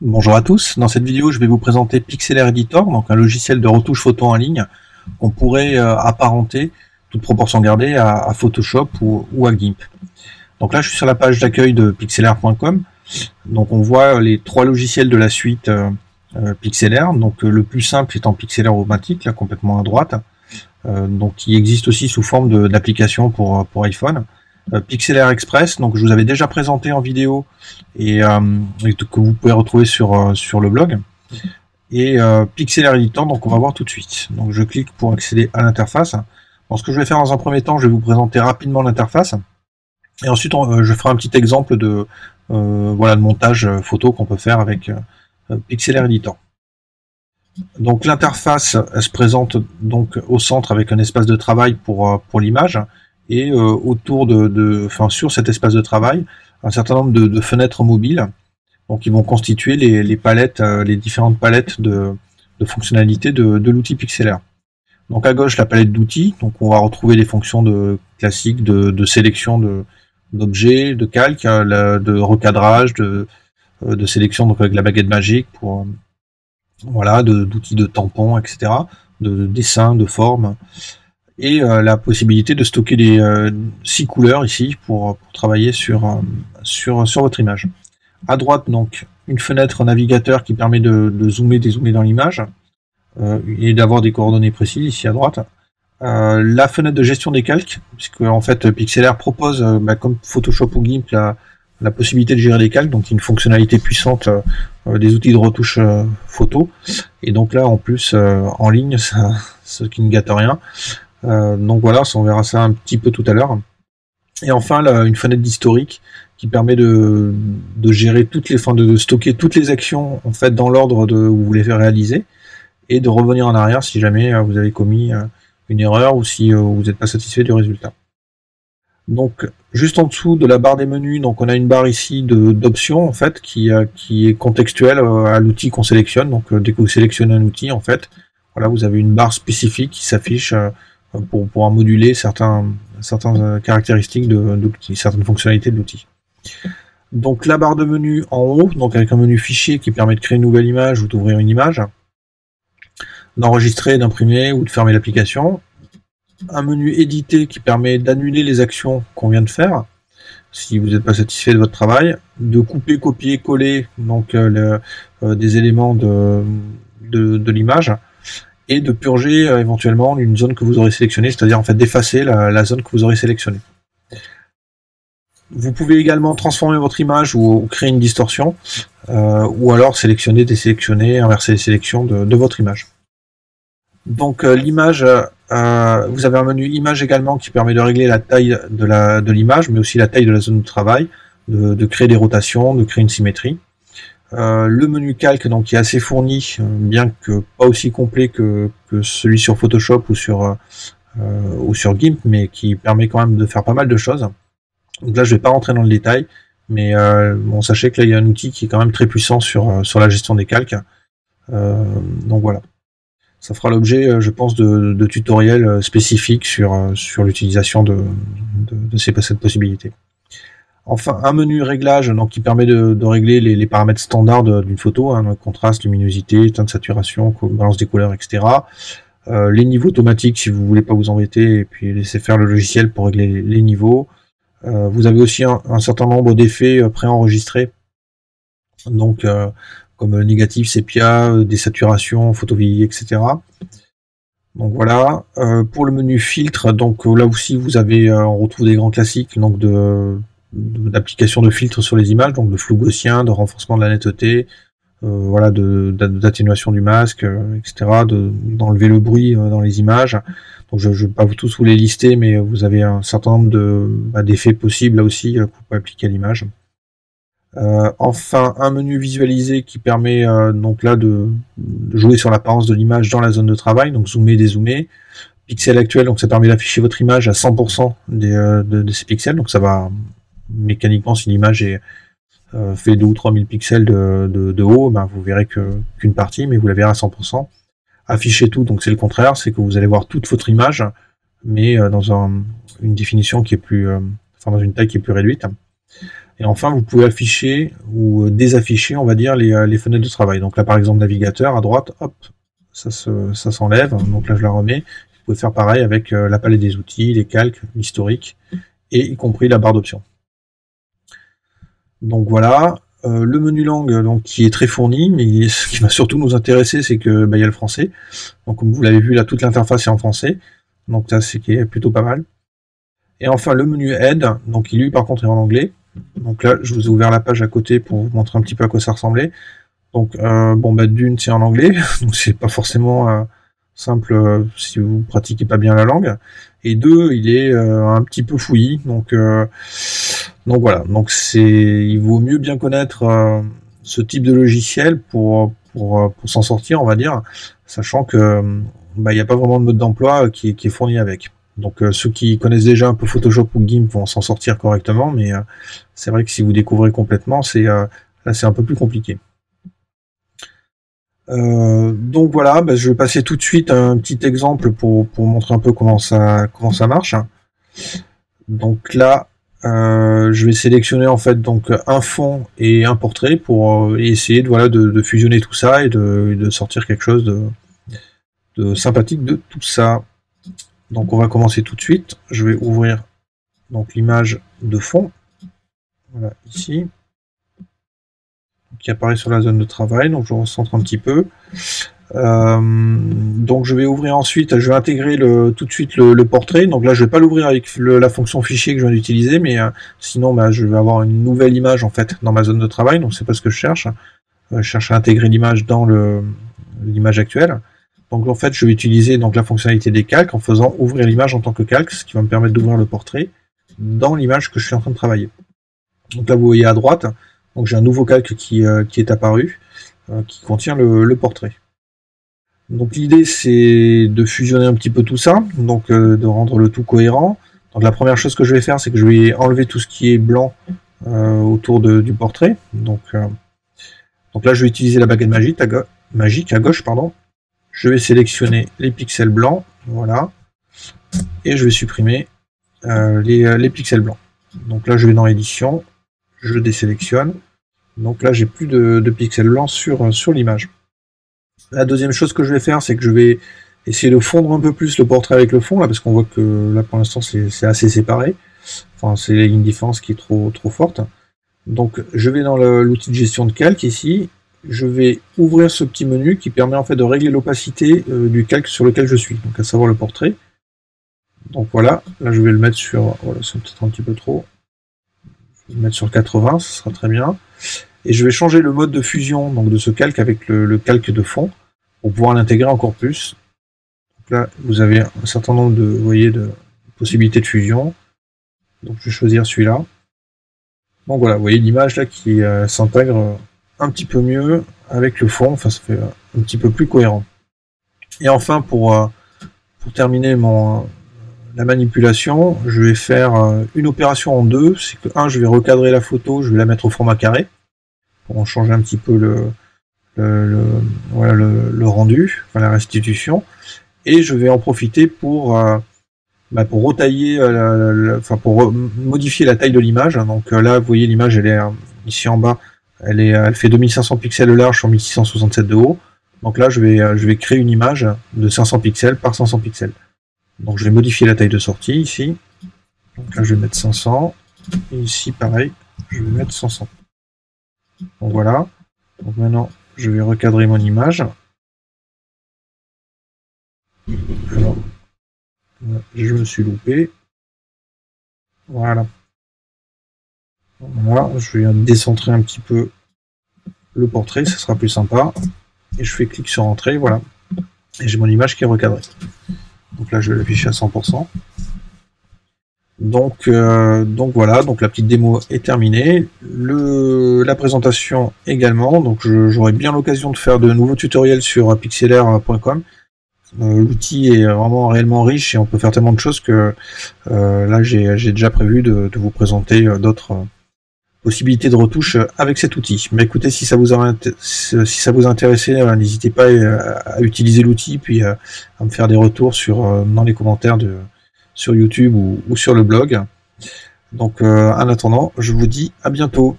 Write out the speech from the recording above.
Bonjour à tous, dans cette vidéo je vais vous présenter Pixlr Editor, donc un logiciel de retouche photo en ligne qu'on pourrait apparenter, toute proportion gardée, à Photoshop ou à GIMP. Donc là je suis sur la page d'accueil de pixlr.com, donc on voit les trois logiciels de la suite Pixlr, donc le plus simple étant Pixlr-O-Matic, là complètement à droite, donc qui existe aussi sous forme d'application pour iPhone. Pixlr Express, donc je vous avais déjà présenté en vidéo et que vous pouvez retrouver sur le blog, et Pixlr Editor, donc on va voir tout de suite. Donc je clique pour accéder à l'interface. Bon, ce que je vais faire dans un premier temps, je vais vous présenter rapidement l'interface, et ensuite je ferai un petit exemple de montage photo qu'on peut faire avec Pixlr Editor. Donc l'interface se présente donc au centre avec un espace de travail pour l'image, et autour sur cet espace de travail, un certain nombre de fenêtres mobiles, donc qui vont constituer les palettes, les différentes palettes de fonctionnalités de l'outil Pixlr. Donc à gauche la palette d'outils, donc on va retrouver les fonctions classiques de sélection d'objets, de calque, de recadrage, de sélection, donc avec la baguette magique pour d'outils de tampons, etc., de dessin, de forme, et la possibilité de stocker les 6 couleurs ici pour travailler sur votre image. À droite, donc, une fenêtre navigateur qui permet de zoomer, dézoomer dans l'image et d'avoir des coordonnées précises ici à droite. La fenêtre de gestion des calques, puisque en fait Pixlr propose, comme Photoshop ou GIMP, la possibilité de gérer les calques, donc une fonctionnalité puissante des outils de retouche photo, et donc là en plus en ligne, ce qui ne gâte rien. Donc voilà, on verra ça un petit peu tout à l'heure. Et enfin une fenêtre d'historique qui permet de gérer de stocker toutes les actions en fait dans l'ordre où vous les réaliser, et de revenir en arrière si jamais vous avez commis une erreur ou si vous n'êtes pas satisfait du résultat. Donc juste en dessous de la barre des menus, donc on a une barre ici d'options en fait qui est contextuelle à l'outil qu'on sélectionne. Donc dès que vous sélectionnez un outil, en fait, voilà, vous avez une barre spécifique qui s'affiche pour pouvoir moduler certaines caractéristiques de l'outil, certaines fonctionnalités de l'outil. Donc la barre de menu en haut, donc avec un menu fichier qui permet de créer une nouvelle image ou d'ouvrir une image, d'enregistrer, d'imprimer ou de fermer l'application. Un menu éditer qui permet d'annuler les actions qu'on vient de faire si vous n'êtes pas satisfait de votre travail, de couper, copier, coller donc des éléments de l'image, et de purger éventuellement une zone que vous aurez sélectionnée, c'est-à-dire en fait d'effacer la zone que vous aurez sélectionnée. Vous pouvez également transformer votre image ou créer une distorsion, ou alors sélectionner, désélectionner, inverser les sélections de votre image. Donc l'image, vous avez un menu image également qui permet de régler la taille de l'image, mais aussi la taille de la zone de travail, de créer des rotations, de créer une symétrie. Le menu calque, donc, qui est assez fourni, bien que pas aussi complet que celui sur Photoshop ou sur GIMP, mais qui permet quand même de faire pas mal de choses. Donc là je vais pas rentrer dans le détail, mais bon, sachez que là il y a un outil qui est quand même très puissant sur la gestion des calques. Donc voilà. Ça fera l'objet, je pense, de tutoriels spécifiques sur l'utilisation de cette possibilité. Enfin, un menu réglage donc, qui permet de régler les paramètres standards d'une photo, hein, contraste, luminosité, teinte de saturation, balance des couleurs, etc. Les niveaux automatiques si vous voulez pas vous embêter et puis laisser faire le logiciel pour régler les niveaux. Vous avez aussi un certain nombre d'effets préenregistrés, donc comme négatif, sépia, désaturation, photo vieillie, etc. Donc voilà. Pour le menu filtre, donc là aussi vous avez, on retrouve des grands classiques donc d'application de filtres sur les images, donc de flou gaussien, de renforcement de la netteté, d'atténuation du masque, etc., d'enlever le bruit dans les images. Donc je ne vais pas tous vous les lister, mais vous avez un certain nombre d'effets possibles là aussi que vous pouvez appliquer à l'image. Enfin, un menu visualisé qui permet donc là de jouer sur l'apparence de l'image dans la zone de travail, donc zoomer, dézoomer. Pixel actuel, donc ça permet d'afficher votre image à 100% de ces pixels, donc ça va mécaniquement, si l'image est fait 2 ou 3 000 pixels de haut, vous verrez qu'une partie, mais vous la verrez à 100%. Afficher tout, donc c'est le contraire, c'est que vous allez voir toute votre image, mais dans une définition qui est plus, dans une taille qui est plus réduite. Et enfin, vous pouvez afficher ou désafficher, on va dire, les fenêtres de travail. Donc là, par exemple, navigateur à droite, hop, ça s'enlève. Donc là, je la remets. Vous pouvez faire pareil avec la palette des outils, les calques, l'historique, et y compris la barre d'options. Donc voilà. Le menu langue, donc, qui est très fourni, mais ce qui va surtout nous intéresser, c'est que y a le français. Donc comme vous l'avez vu là, toute l'interface est en français. Donc ça, c'est qui est plutôt pas mal. Et enfin le menu aide, donc qui lui par contre est en anglais. Donc là, je vous ai ouvert la page à côté pour vous montrer un petit peu à quoi ça ressemblait. Donc d'une, c'est en anglais, donc c'est pas forcément simple si vous pratiquez pas bien la langue. Et deux, il est un petit peu fouillis, donc voilà. Donc il vaut mieux bien connaître ce type de logiciel pour s'en sortir, on va dire, sachant que il n'y a pas vraiment de mode d'emploi qui est fourni avec. Donc ceux qui connaissent déjà un peu Photoshop ou GIMP vont s'en sortir correctement, mais c'est vrai que si vous découvrez complètement, là c'est un peu plus compliqué. Donc voilà, je vais passer tout de suite à un petit exemple pour montrer un peu comment ça marche. Donc là, je vais sélectionner en fait donc un fond et un portrait pour essayer de fusionner tout ça et de sortir quelque chose de sympathique de tout ça. Donc on va commencer tout de suite. Je vais ouvrir donc l'image de fond, voilà ici, qui apparaît sur la zone de travail. Donc je recentre un petit peu. Donc je vais ouvrir ensuite, je vais intégrer tout de suite le portrait. Donc là je vais pas l'ouvrir avec la fonction fichier que je viens d'utiliser, mais sinon je vais avoir une nouvelle image en fait dans ma zone de travail. Donc c'est pas ce que je cherche. Je cherche à intégrer l'image dans l'image actuelle. Donc en fait je vais utiliser donc la fonctionnalité des calques en faisant ouvrir l'image en tant que calque, ce qui va me permettre d'ouvrir le portrait dans l'image que je suis en train de travailler. Donc là vous voyez à droite, donc j'ai un nouveau calque qui est apparu, qui contient le portrait. Donc l'idée c'est de fusionner un petit peu tout ça, donc de rendre le tout cohérent. Donc la première chose que je vais faire, c'est que je vais enlever tout ce qui est blanc autour du portrait. Donc là je vais utiliser la baguette magique à gauche, pardon. Je vais sélectionner les pixels blancs, voilà, et je vais supprimer les pixels blancs. Donc là je vais dans édition, je désélectionne. Donc là j'ai plus de pixels blancs sur l'image. La deuxième chose que je vais faire, c'est que je vais essayer de fondre un peu plus le portrait avec le fond, là, parce qu'on voit que là pour l'instant c'est assez séparé. Enfin, c'est une différence qui est trop forte. Donc je vais dans l'outil de gestion de calque ici, je vais ouvrir ce petit menu qui permet en fait de régler l'opacité du calque sur lequel je suis, donc à savoir le portrait. Donc voilà, là je vais le mettre sur, voilà, c'est peut-être un petit peu trop, je vais le mettre sur 80, ce sera très bien. Et je vais changer le mode de fusion donc de ce calque avec le calque de fond pour pouvoir l'intégrer encore plus. Donc là, vous avez un certain nombre de possibilités de fusion. Donc je vais choisir celui-là. Donc voilà, vous voyez l'image là qui s'intègre un petit peu mieux avec le fond, enfin ça fait un petit peu plus cohérent. Et enfin pour terminer la manipulation, je vais faire une opération en deux. C'est que je vais recadrer la photo, je vais la mettre au format carré pour en changer un petit peu le rendu, enfin la restitution, et je vais en profiter pour retailler, pour modifier la taille de l'image. Donc là vous voyez l'image, elle est ici en bas, elle fait 2500 pixels de large sur 1667 de haut. Donc là je vais créer une image de 500 pixels par 500 pixels. Donc je vais modifier la taille de sortie ici. Donc là je vais mettre 500, et ici pareil, je vais mettre 500. Donc voilà. Donc maintenant je vais recadrer mon image. Alors, je me suis loupé. Voilà. Voilà, je vais décentrer un petit peu le portrait, ça sera plus sympa. Et je fais clic sur entrée, voilà. Et j'ai mon image qui est recadrée. Donc là je vais l'afficher à 100%. Donc voilà, donc la petite démo est terminée, la présentation également, donc j'aurai bien l'occasion de faire de nouveaux tutoriels sur pixelaire.com. L'outil est vraiment réellement riche et on peut faire tellement de choses que là j'ai déjà prévu de vous présenter d'autres possibilités de retouche avec cet outil. Mais écoutez, si ça vous intéressait, n'hésitez pas à utiliser l'outil, puis à me faire des retours dans les commentaires sur YouTube ou sur le blog. Donc en attendant, je vous dis à bientôt.